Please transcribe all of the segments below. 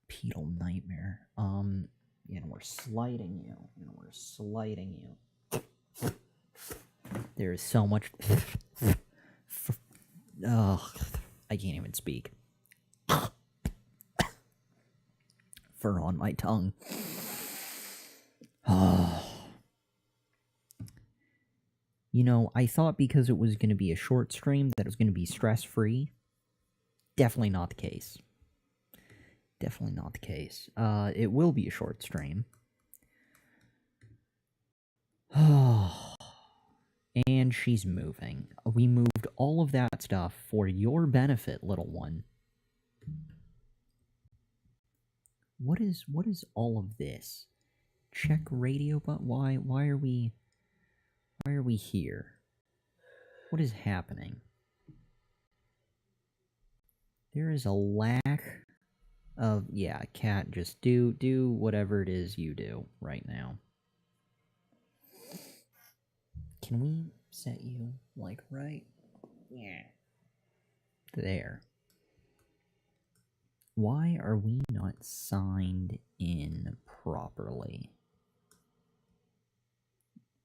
Pedal nightmare. We're sliding you. We're sliding you. There is so much. Ugh, I can't even speak. Fur on my tongue. I thought because it was going to be a short stream that it was going to be stress-free. Definitely not the case. Definitely not the case. It will be a short stream. And she's moving. We moved all of that stuff for your benefit, little one. What is all of this? Check radio, but why are we here? What is happening? There is a lack of cat, just do whatever it is you do right now. Can we set you right? Yeah. There. Why are we not signed in properly?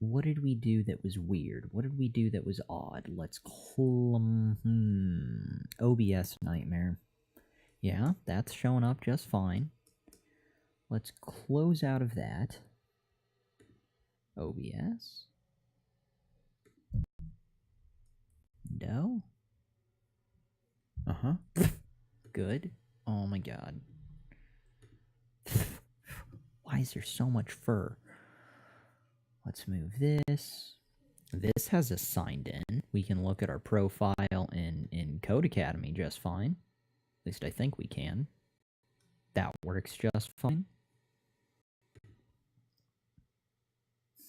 What did we do that was weird? What did we do that was odd? Let's OBS nightmare. Yeah, that's showing up just fine. Let's close out of that. OBS. No. Good. Oh my god. Why is there so much fur? Let's move this. This has us signed in. We can look at our profile in Code Academy just fine. At least I think we can. That works just fine.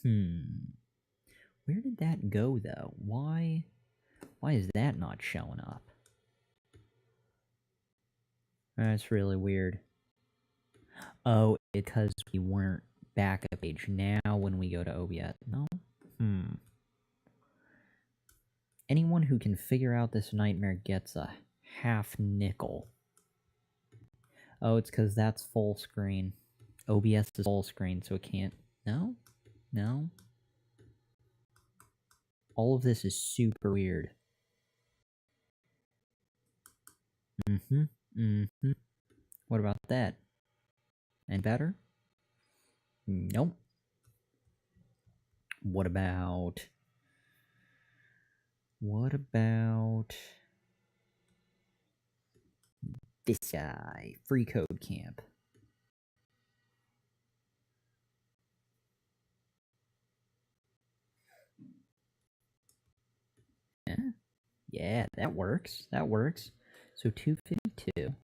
Where did that go, though? Why is that not showing up? That's really weird. Oh, because we weren't back a page now when we go to OBS. No? Anyone who can figure out this nightmare gets a half nickel. Oh, it's because that's full screen. OBS is full screen, so it can't... No? No? All of this is super weird. What about that? And better? Nope. What about this guy? freeCodeCamp. Yeah, that works. That works. So 252.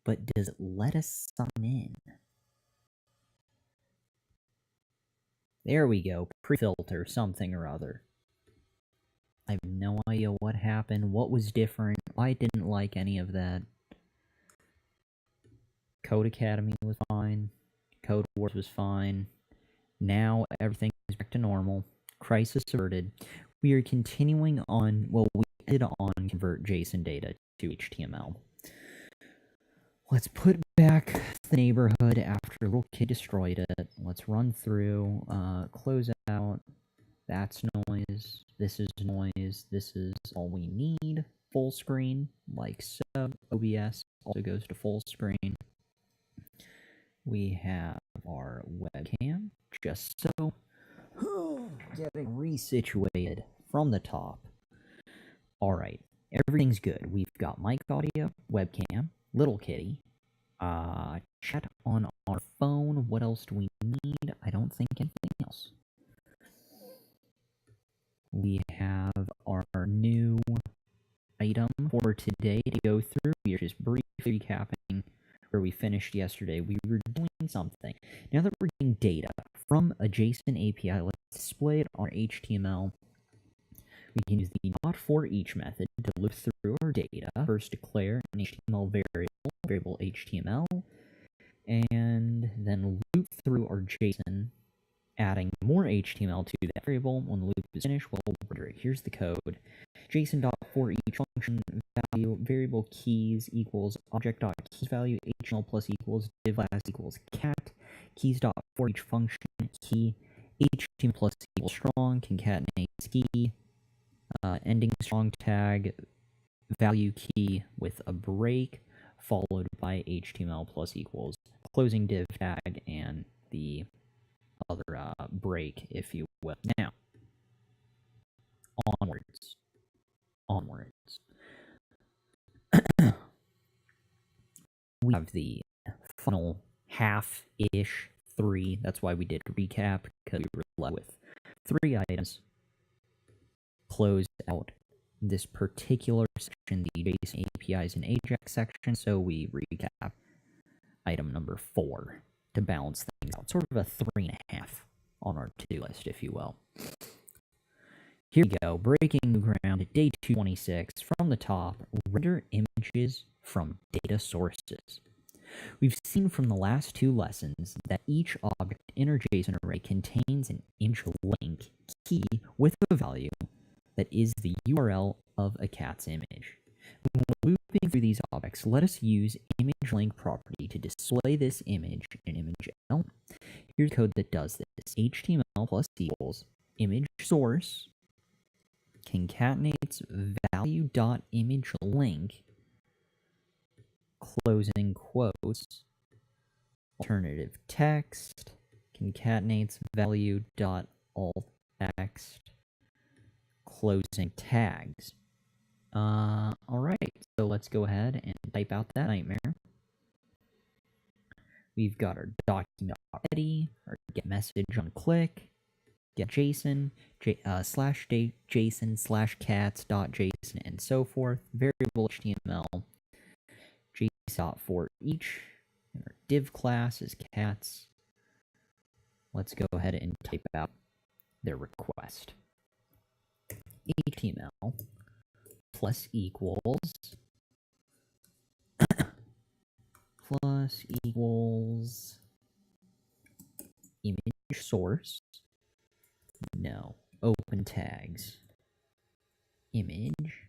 But does it let us sign in? There we go. Pre-filter something or other. I have no idea what happened, what was different. I didn't like any of that. Code Academy was fine. Code Wars was fine. Now everything is back to normal. Crisis averted. We are continuing on, well, we did on convert JSON data to HTML. Let's put back the neighborhood after little kid destroyed it. Let's run through, close out. That's noise. This is noise. This is all we need. Full screen, like so. OBS also goes to full screen. We have our webcam, just so. Getting resituated from the top. Alright, everything's good. We've got mic audio, webcam, little kitty, chat on our phone. What else do we need? I don't think anything else. We have our new item for today to go through. We are just briefly recapping where we finished yesterday. We were doing something. Now that we're getting data from a JSON API, let's display it on HTML. We can use the .for each method to loop through our data. First declare an HTML variable HTML, and then loop through our JSON, adding more HTML to that variable. When the loop is finished, we'll render it. Here's the code. JSON.for each function value variable keys equals object.keys value HTML plus equals div class equals cat keys dot for each function key HTML plus equals strong concatenates key ending strong tag value key with a break followed by HTML plus equals closing div tag and the other break, if you will. Now, onwards. We have the final half-ish 3. That's why we did a recap, because we were left with 3 items. Close out this particular section, the JSON APIs and AJAX section, so we recap item number 4 to balance things out. Sort of a 3.5 on our to-do list, if you will. Here we go, breaking new ground, day 226. From the top, render images from data sources. We've seen from the last 2 lessons that each object in our JSON array contains an image link key with a value that is the URL of a cat's image. When we're looping through these objects, let us use image link property to display this image in an image element. Here's code that does this. HTML plus equals image source concatenates value.image link closing quotes alternative text concatenates value.alt text closing tags. Alright, so let's go ahead and type out that nightmare. We've got our document.ready, our get message on click, get JSON, slash JSON slash cats.json, and so forth, variable HTML, JSON for each, and our div class is cats. Let's go ahead and type out their request. HTML plus equals image source, no, open tags, image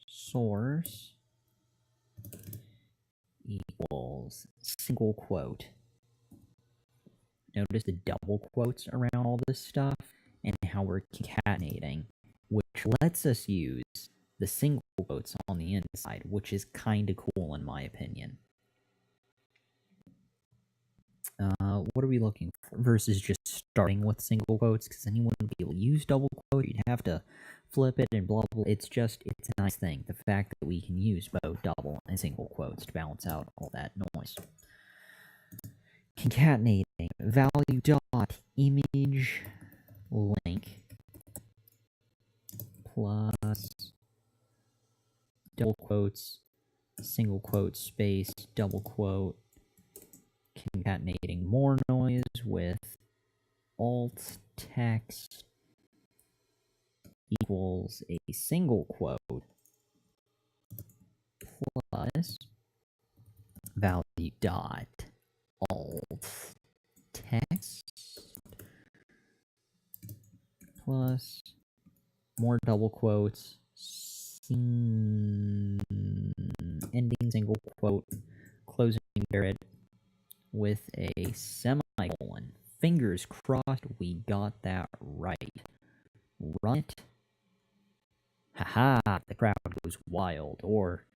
source equals single quote. Notice the double quotes around all this stuff and how we're concatenating, which lets us use the single quotes on the inside, which is kind of cool in my opinion. What are we looking for versus just starting with single quotes? Because anyone would be able to use double quote. You'd have to flip it and blah blah. It's a nice thing. The fact that we can use both double and single quotes to balance out all that noise. Concatenating value dot image link plus double quotes, single quote space, double quote, concatenating more noise with alt text equals a single quote plus value dot alt text plus more double quotes, ending single quote, closing caret with a semicolon. Fingers crossed we got that right. Run it. Haha, the crowd goes wild, or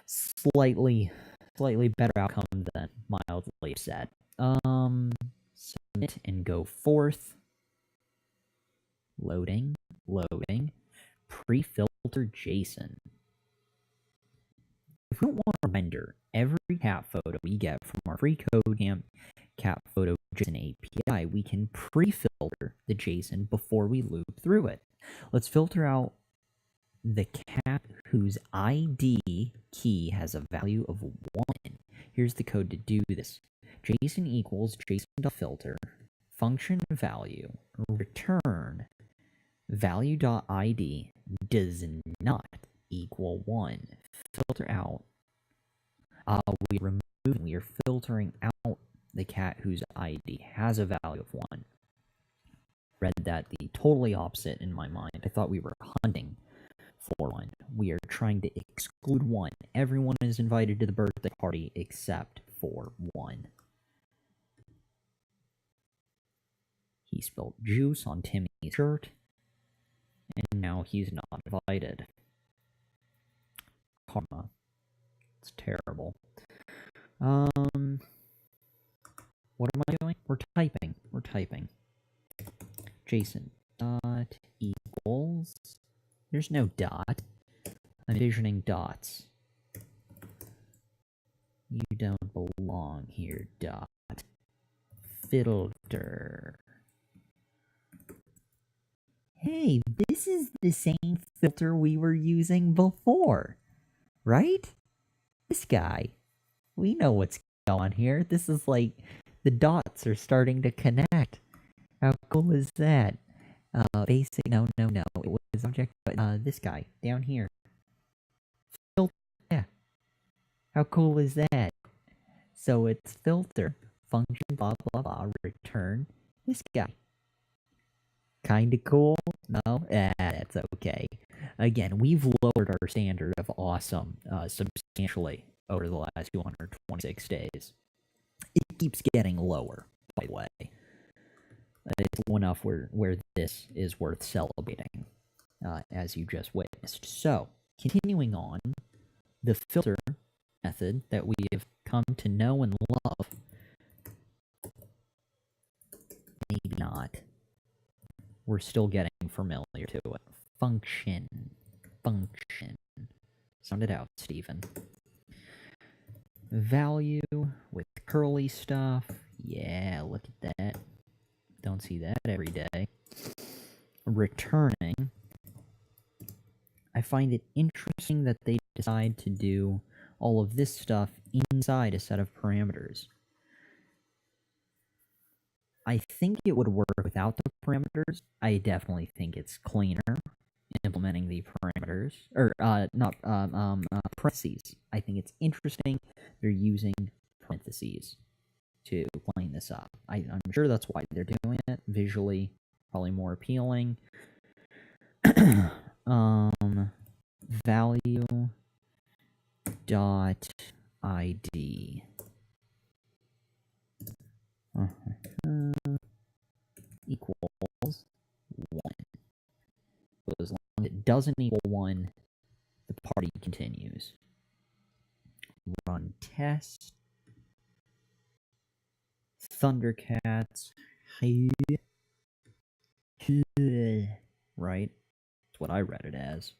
slightly better outcome than mildly upset. Submit and go forth. Loading, pre-filter JSON. If we don't want to render every cat photo we get from our freeCodeCamp cat photo JSON API, we can pre-filter the JSON before we loop through it. Let's filter out the cat whose ID key has a value of 1. Here's the code to do this. JSON equals JSON.filter, function value, return value.id does not equal 1. Filter out. We are filtering out the cat whose ID has a value of 1. Read that the totally opposite in my mind. I thought we were hunting for 1. We are trying to exclude one. Everyone is invited to the birthday party except for one. He spilled juice on Timmy's shirt, and now he's not invited. Karma. It's terrible. What am I doing? We're typing. Jason dot equals. There's no dot. I'm envisioning dots. You don't belong here, dot. Filter. Hey, this is the same filter we were using before, right? This guy. We know what's going on here. This is like the dots are starting to connect. How cool is that? Basic. No. It was object, but this guy down here. Filter. Yeah. How cool is that? So it's filter function blah blah blah return this guy. Kinda cool? No? That's okay. Again, we've lowered our standard of awesome substantially over the last 226 days. It keeps getting lower, by the way. It's low enough where this is worth celebrating, as you just witnessed. So, continuing on, the filter method that we have come to know and love. Maybe not. We're still getting familiar to it. Function. Sound it out, Stephen. Value with curly stuff. Yeah, look at that. Don't see that every day. Returning. I find it interesting that they decide to do all of this stuff inside a set of parameters. I think it would work without the parameters. I definitely think it's cleaner implementing the parameters, or parentheses. I think it's interesting they're using parentheses to clean this up. I'm sure that's why they're doing it. Visually, probably more appealing. Value dot ID. Equals 1. So as long as it doesn't equal 1, the party continues. Run test. Thundercats. Right? That's what I read it as.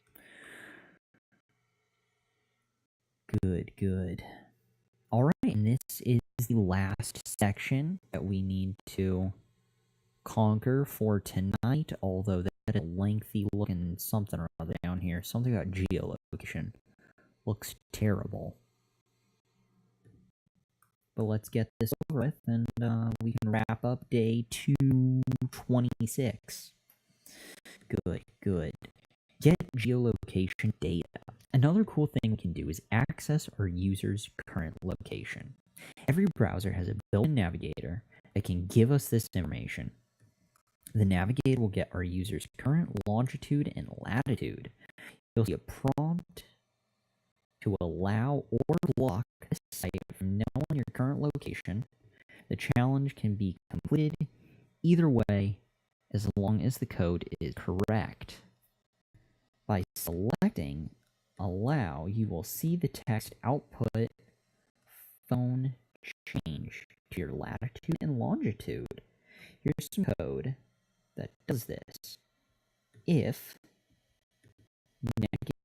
Good. Alright, and this is the last section that we need to conquer for tonight, although that is a lengthy looking something or other down here. Something about geolocation. Looks terrible. But let's get this over with, and we can wrap up day 226. Good. Get geolocation data. Another cool thing we can do is access our user's current location. Every browser has a built-in navigator that can give us this information. The navigator will get our user's current longitude and latitude. You'll see a prompt to allow or block the site from knowing your current location. The challenge can be completed either way as long as the code is correct. By selecting allow, you will see the text output phone change to your latitude and longitude. Here's some code that does this. If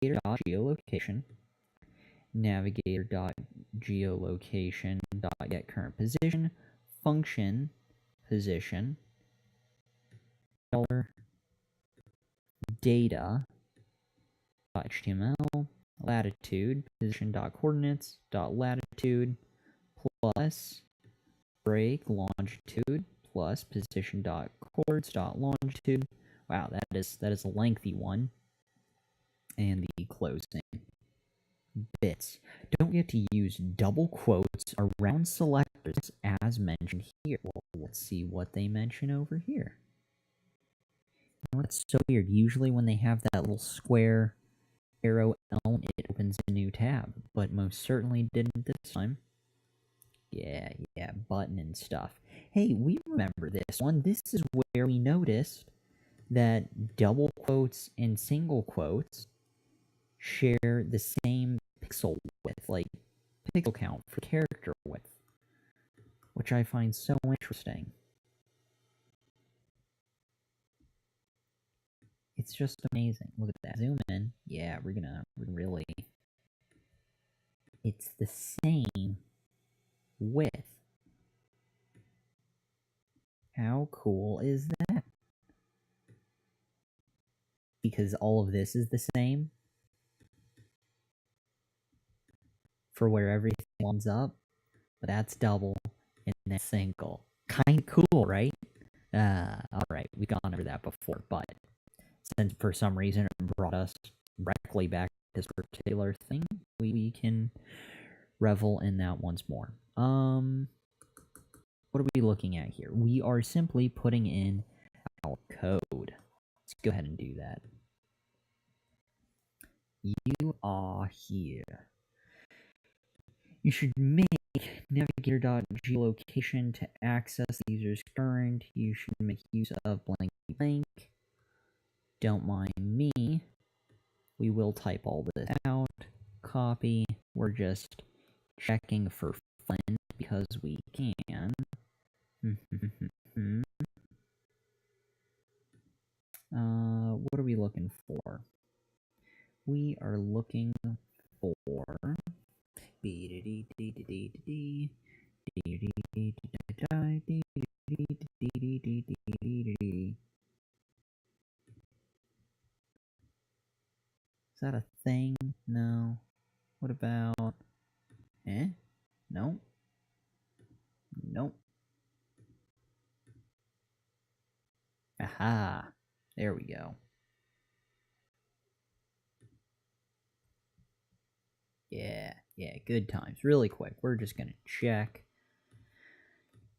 navigator.geolocation.getCurrentPosition function position $data HTML latitude position.coordinates latitude plus break longitude plus position.coords.longitude. Wow, that is a lengthy one. And the closing bits. Don't forget to use double quotes around selectors as mentioned here. Well, let's see what they mention over here. You know, it's so weird. Usually when they have that little square arrow element, it opens a new tab, but most certainly didn't this time. Yeah, button and stuff. Hey, we remember this one. This is where we noticed that double quotes and single quotes share the same pixel width, like pixel count for character width, which I find so interesting. It's just amazing. Look at that. Zoom in. Yeah, we're gonna really... It's the same width. How cool is that? Because all of this is the same for where everything lines up, but that's double and then single. Kind of cool, right? Alright, we've gone over that before, but since for some reason it brought us directly back to this particular thing, we can revel in that once more. What are we looking at here? We are simply putting in our code. Let's go ahead and do that. You are here. You should make navigator.geolocation to access the user's current. You should make use of blank. Don't mind me. We will type all this out. Copy. We're just checking for fun because we can. What are we looking for? We are looking for... Is that a thing? No. What about... No. Nope. Aha. There we go. Yeah, good times. Really quick. We're just gonna check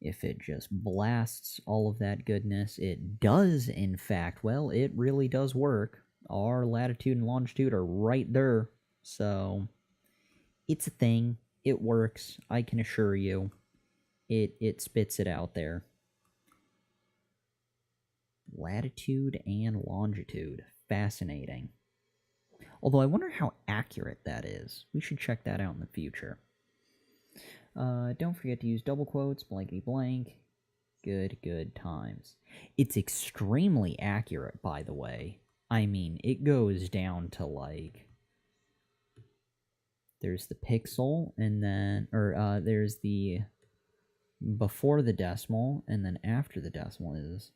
if it just blasts all of that goodness. It does, in fact. Well, it really does work. Our latitude and longitude are right there. So, it's a thing. It works. I can assure you. It spits it out there. Latitude and longitude. Fascinating. Although I wonder how accurate that is. We should check that out in the future. Don't forget to use double quotes, blankety blank. Good times. It's extremely accurate, by the way. I mean, it goes down to, like... There's the pixel, and then... Or, there's the... Before the decimal, and then after the decimal is...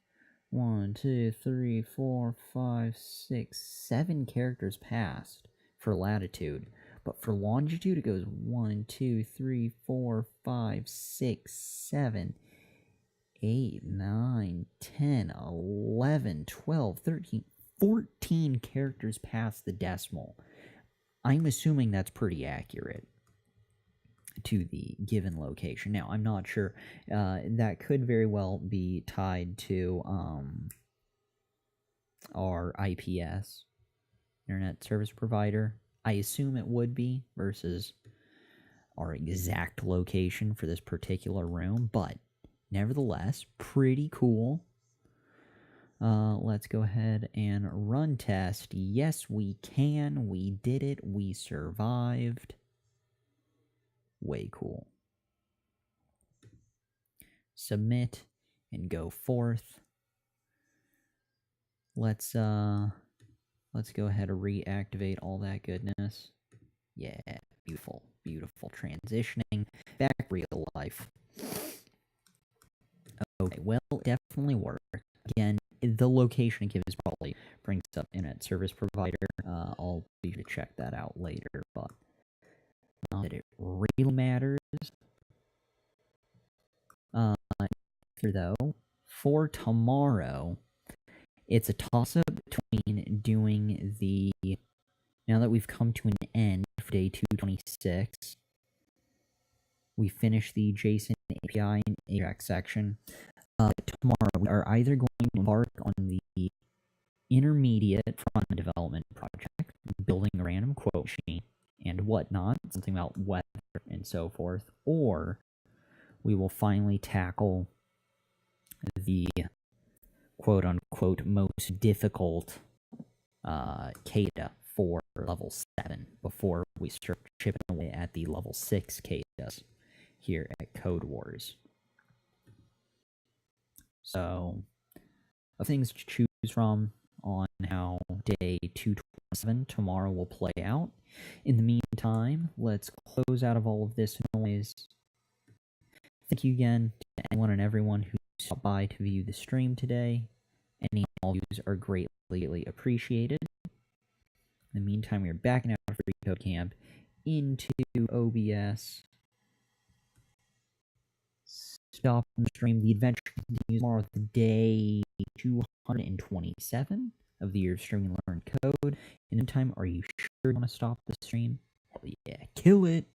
1, 2, 3, 4, 5, 6, 7 characters past for latitude. But for longitude, it goes 1, 2, 3, 4, 5, 6, 7, 8, 9, 10, 11, 12, 13, 14 characters past the decimal. I'm assuming that's pretty accurate to the given location. Now, I'm not sure. That could very well be tied to our IPS, Internet Service Provider. I assume it would be, versus our exact location for this particular room, but nevertheless, pretty cool. Let's go ahead and run test. Yes, we can. We did it. We survived. Way cool. Submit and go forth. Let's go ahead and reactivate all that goodness. Yeah, beautiful transitioning back real life. Okay, well, definitely worked. Again, the location gives probably brings up Internet Service Provider. I'll be sure to check that out later, but not that it really matters. Though, for tomorrow, it's a toss-up between doing the... Now that we've come to an end for day 226, we finish the JSON API and AJAX section. Tomorrow, we are either going to embark on the intermediate front-end development project, building a random quote machine and whatnot, something about weather and so forth, or we will finally tackle the quote-unquote most difficult CADA for level 7 before we start chipping away at the level 6 CADAs here at Code Wars. So, things to choose from on how day 227 tomorrow will play out. In the meantime, let's close out of all of this noise. Thank you again to anyone and everyone who stopped by to view the stream today. Any and all views are greatly appreciated. In the meantime, we are backing out of freeCodeCamp into OBS. Stop the stream. The adventure continues tomorrow with day 227 of the year of streaming learn code. In the meantime, are you sure you want to stop the stream? Hell yeah, kill it.